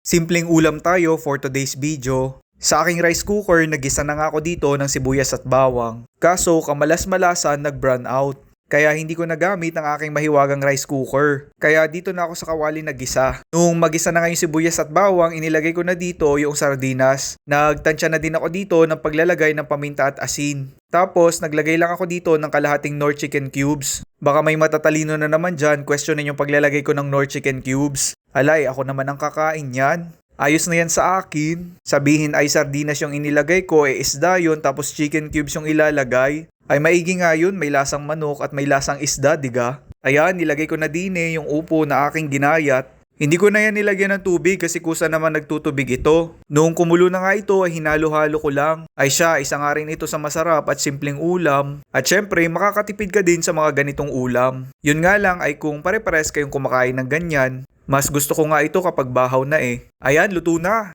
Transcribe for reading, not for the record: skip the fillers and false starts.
Simpleng ulam tayo for today's video. Sa aking rice cooker, nagisa na nga ako dito ng sibuyas at bawang. Kaso kamalas-malasan nag-brown out. Kaya hindi ko nagamit ang aking mahiwagang rice cooker. Kaya dito na ako sa kawali nagisa. Nung magisa na nga yung sibuyas at bawang, inilagay ko na dito yung sardinas. Nagtansya na din ako dito ng paglalagay ng paminta at asin. Tapos naglagay lang ako dito ng kalahating Knorr chicken cubes. Baka may matatalino na naman dyan, questionin yung paglalagay ko ng Knorr chicken cubes. Alay, ako naman ang kakain yan. Ayos na yan sa akin. Sabihin ay sardinas yung inilagay ko, isda yun, tapos chicken cubes yung ilalagay. Ay maigi nga yun, may lasang manok at may lasang isda, diga? Ayan, nilagay ko na din yung upo na aking ginayat. Hindi ko na yan nilagyan ng tubig kasi kusa naman nagtutubig ito. Noong kumulo na nga ito ay hinalo-halo ko lang. Ay siya, isa nga rin ito sa masarap at simpleng ulam. At syempre, makakatipid ka din sa mga ganitong ulam. Yun nga lang ay kung pare-pares kayong kumakain ng ganyan, mas gusto ko nga ito kapag bahaw na Ayan, luto na.